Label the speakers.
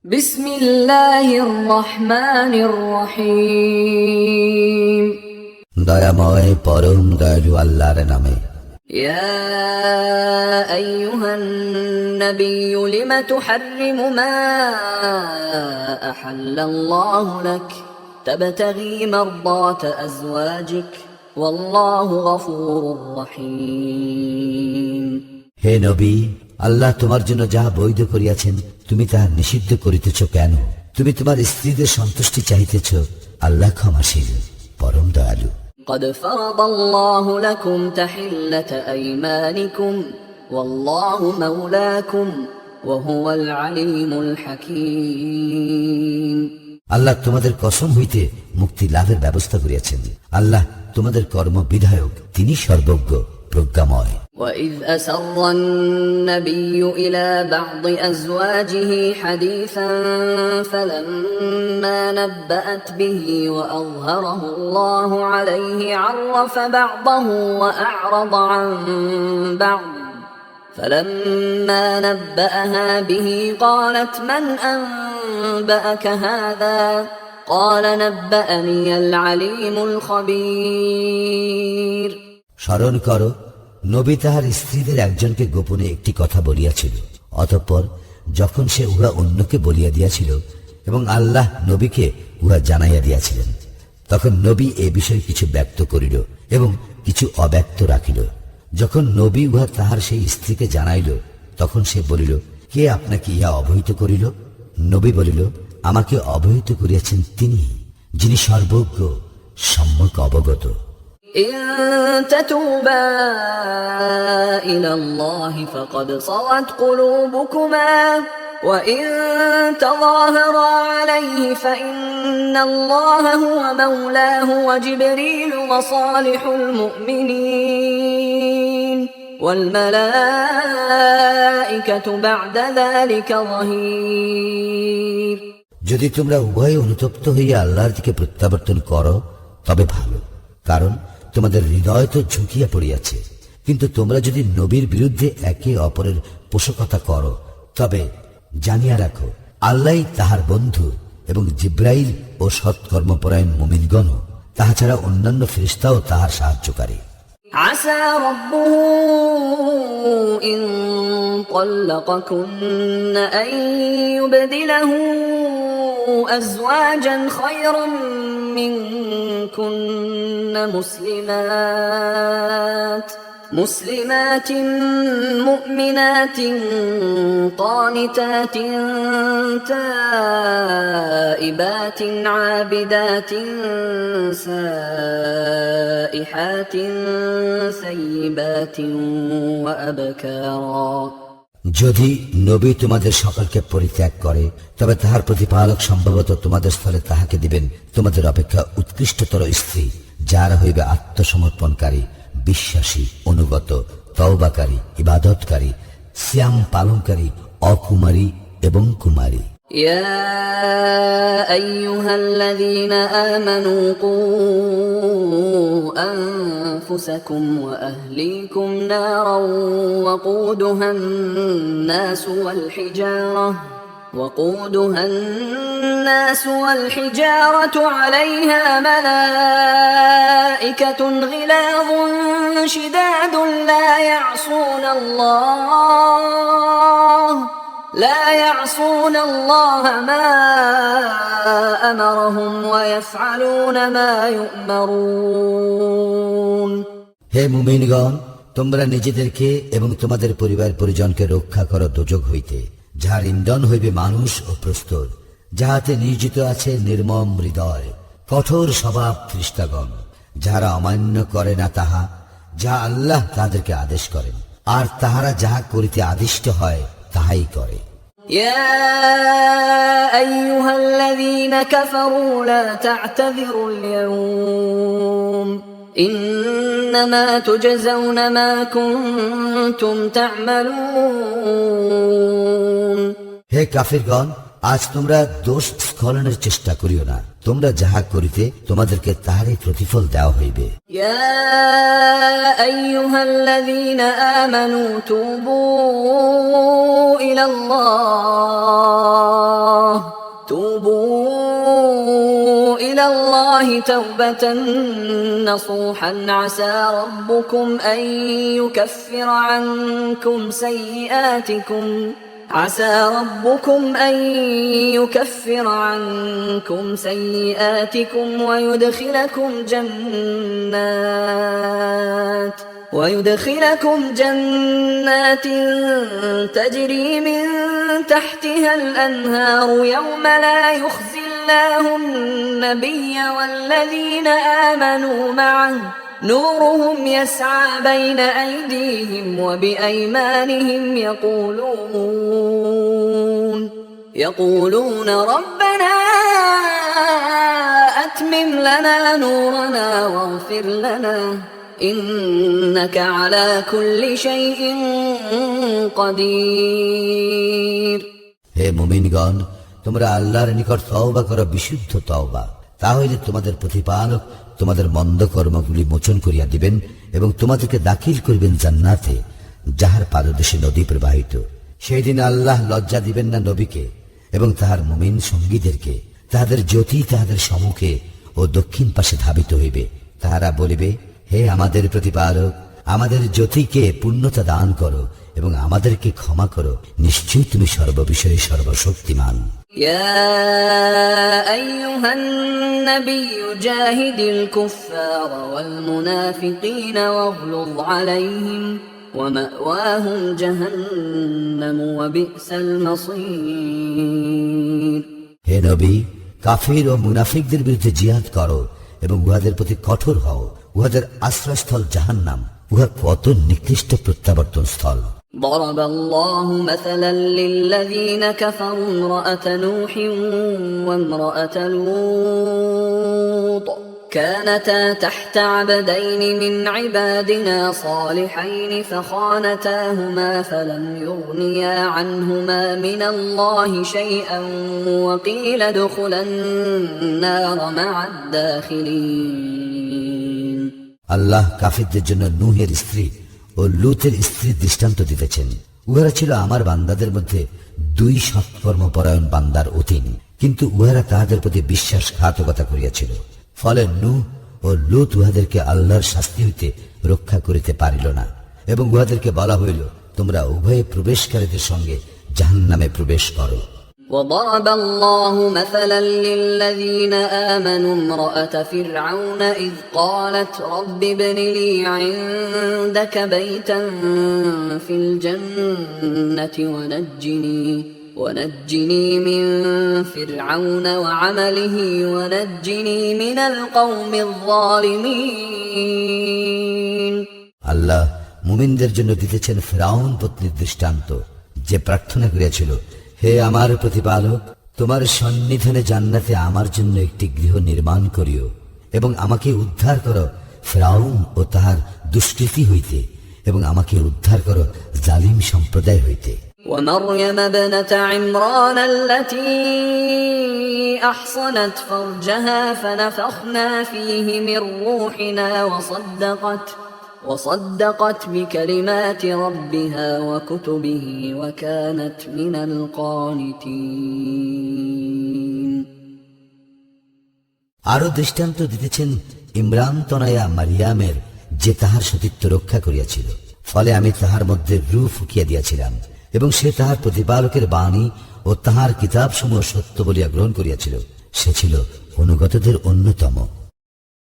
Speaker 1: বিসমিল্লাহির রহমানির রহিম।
Speaker 2: দয়াময় পরম দয়ালু আল্লাহর নামে।
Speaker 1: ইয়া আইয়ুহান নাবিয়্যু লিমা তুহাররিমু মা আহাল্লাল্লাহু লাক তাবতাগী মারদাতা আজওয়াজিক ওয়াল্লাহু গফুরুর রহিম।
Speaker 2: হে নবী, আল্লাহ তোমার জন্য যাহা বৈধ করিয়াছেন তুমি তাহা নিষিদ্ধ করিতেছ কেন? তুমি তোমার স্ত্রীদের সন্তুষ্টি চাহিতেছ। আল্লাহ ক্ষমাশীল, পরম দয়ালু।
Speaker 1: قد فرض الله لكم تحلة أيمانكم والله مولاكم وهو العليم الحكيم।
Speaker 2: আল্লাহ তোমাদের কসম হইতে মুক্তি লাভের ব্যবস্থা করিয়াছেন। আল্লাহ তোমাদের কর্ম বিধায়ক, তিনি সর্বজ্ঞ প্রজ্ঞাময়।
Speaker 1: وإذ أسر النبي إلى بعض أزواجه حديثا فلما نبأت به وأظهره الله عليه عرف بعضه وأعرض عن بعض فلما نبأها به قالت من أنبأك هذا قال نبأني العليم الخبير।
Speaker 2: স্মরণ করো, নবী তাহার স্ত্রীদের একজনকে গোপনে একটি কথা বলিয়াছিল। অতঃপর যখন সে উহা অন্যকে বলিয়া দিয়াছিল এবং আল্লাহ নবীকে উহা জানাইয়া দিয়াছিলেন, তখন নবী এ বিষয়ে কিছু ব্যক্ত করিল এবং কিছু অব্যক্ত রাখিল। যখন নবী উহা তাহার সেই স্ত্রীকে জানাইল, তখন সে বলিল, কে আপনাকে ইহা অবহিত করিল? নবী বলিল, আমাকে অবহিত করিয়াছেন তিনি, যিনি সর্বজ্ঞ, সম্যক অবগত।
Speaker 1: إن تتوبا إلى الله فقد صغت قلوبكما وإن تظاهرا عليه فإن الله هو مولاه وجبريل وصالح المؤمنين والملائكة بعد ذلك ظهير।
Speaker 2: যদি তোমরা উভয় অনুতপ্ত হইয়া আল্লাহর দিকে প্রত্যাবর্তন করো তবে ভালো, কারণ তোমাদের হৃদয় তো ঝুঁকিয়া পড়িয়াছে। কিন্তু তোমরা যদি নবীর বিরুদ্ধে একে অপরের পোষকতা করো তবে জানিয়া রাখো, আল্লাহ তাহার বন্ধু এবং জিব্রাইল ও সৎকর্মপরায়ণ মুমিনগণ, তাহা ছাড়া অন্যান্য ফেরেশতাও তাহার সাহায্যকারী।
Speaker 1: عسى ربه إن طلقكن أن يبدله أزواجا خيرا منكن مسلمات مؤمنات قانتات تائبات عابدات سائحات ثيبات وأبكارا।
Speaker 2: যদি নবী তোমাদের সকলকে পরিত্যাগ করে তবে তাহার প্রতিপালক সম্ভবত তোমাদের স্থলে তাহাকে দিবেন তোমাদের অপেক্ষা উৎকৃষ্টতর স্ত্রী, যারা হইবে আত্মসমর্পণকারী, বিশ্বাসী, অনুগত, তওবাকারী, ইবাদতকারী, সিয়াম পালনকারী, অকুমারী এবং কুমারী।
Speaker 1: يا أيها الذين آمنوا قوا أنفسكم وأهليكم نارا وقودها الناس والحجارة عليها ملائكة غلاظ شداد لا يعصون الله ما أمرهم ويفعلون ما يؤمرون।
Speaker 2: হে মুমিনগণ, তোমরা নিজেদেরকে এবং তোমাদের পরিবার পরিজনকে রক্ষা করো দোজখ হইতে, যাহার ইন্ধন হইবে মানুষ ও প্রস্তর, যাহাতে নিয়োজিত আছে নির্মম হৃদয়, কঠোর স্বভাব খ্রিস্টাগণ, যাহারা অমান্য করে না তাহা যা আল্লাহ তাদেরকে আদেশ করেন, আর তাহারা যাহা করিতে আদিষ্ট হয় তাহাই করে।
Speaker 1: يا أيها الذين كفروا لا تعتذروا اليوم إنما تجزون ما كنتم تعملون।
Speaker 2: হে কাফিরগণ, আজ তোমরা দোষ স্খলনের চেষ্টা করিও না, তোমরা যাহা করিতে তোমাদেরকে তাহারই প্রতিফল দেওয়া হইবে।
Speaker 1: ইয়া আইয়ুহাল্লাযীনা আমানু তুবু ইলাল্লাহ الله توبة نصوحا عسى ربكم أن يكفر عنكم سيئاتكم ويدخلكم جنات تجري من تحتها الأنهار يوم لا يخزي الله النبي والذين آمنوا معه نورهم يسعى بين أيديهم وبأيمانهم يقولون ربنا أتمم لنا نورنا واغفر لنا إنك على كل شيء قدير।
Speaker 2: হে মুমিনগণ, তোমরা আল্লাহর নিকট তওবা করো বিশুদ্ধ তওবা, তাহলে তোমাদের প্রতিপালক তোমাদের মন্দ কর্মগুলি মোচন করিয়া দিবেন এবং তোমাদেরকে দাখিল করবেন জান্নাতে, যাহার পাদদেশে নদী প্রবাহিত। সেই দিন আল্লাহ লজ্জা দিবেন না নবীকে এবং তাহার মুমিন সঙ্গীদেরকে। তাহাদের জ্যোতি তাহাদের সম্মুখে ও দক্ষিণ পাশে ধাবিত হইবে। তাহারা বলিবে, হে আমাদের প্রতিপালক, আমাদের জ্যোতিকে পূর্ণতা দান করো এবং আমাদেরকে ক্ষমা করো, নিশ্চয়ই তুমি সর্ববিষয়ে সর্বশক্তিমান।
Speaker 1: يا أيها النبي جاهد الكفار والمنافقين واغلظ عليهم ومأواهم جهنم وبئس المصير।
Speaker 2: হে নবী, কাফির ও মুনাফিকদের বিরুদ্ধে জিহাদ করো এবং উহাদের প্রতি কঠোর হও। উহাদের আশ্রয়স্থল জাহান্নাম, উহা কত নিকৃষ্ট প্রত্যাবর্তন স্থল।
Speaker 1: ضرب الله مثلا للذين كفروا امرأة نوح وامرأة لوط كانتا تحت عبدين من عبادنا صالحين فخانتاهما فلم يغنيا عنهما من الله شيئا وقيل ادخلا النار مع الداخلين।
Speaker 2: আল্লাহ কাফিরদের জন্য নূহের স্ত্রী ও লূতের স্ত্রীর দৃষ্টান্ত দিতেছেন। উহারা ছিল আমার বান্দাদের মধ্যে দুই সৎকর্মপরায়ণ বান্দার অধীন, কিন্তু উহারা তাহাদের প্রতি বিশ্বাসঘাতকতা করিয়াছিল। ফলে নূহ ও লূত উহাদেরকে আল্লাহর শাস্তি হইতে রক্ষা করিতে পারিল না এবং উহাদেরকে বলা হইল, তোমরা উভয়ে প্রবেশকারীদের সঙ্গে জাহান্নামে প্রবেশ করো।
Speaker 1: وضرب الله مثلا للذين آمنوا امرأة فرعون إذ قالت رب ابن لي عندك بيتا في الجنة ونجني من فرعون وعمله ونجني من القوم الظالمين।
Speaker 2: আল্লাহ মুমিনদের জন্য দিতেছেন ফিরআউন পত্নীর দৃষ্টান্ত, যে প্রার্থনা করিয়াছিল, হে আমার প্রতিপালক, তোমার সন্নিধানে জান্নাতে আমার জন্য একটি গৃহ নির্মাণ করিও এবং আমাকে উদ্ধার করো ফিরআউন ও তাহার দুষ্কৃতি হইতে এবং আমাকে উদ্ধার করো জালিম সম্প্রদায় হইতে।
Speaker 1: ومريم ابنة عمران التي أحصنت فرجها فنفخنا فيه من روحنا وصدقت بكلمات ربها وكتبه وكانت من القانتين।
Speaker 2: আরো দৃষ্টান্ত দিতেছেন ইমরান তনয়া মারিয়ামের, যে তাহার সতীত্ব রক্ষা করিয়াছিল, ফলে আমি তাহার মধ্যে রূহ ফুকিয়া দিয়াছিলাম এবং সে তাহার প্রতিপালকের বাণী ও তাহার কিতাবসমূহ সত্য বলিয়া গ্রহণ করিয়াছিল। সে ছিল অনুগতদের অন্যতম।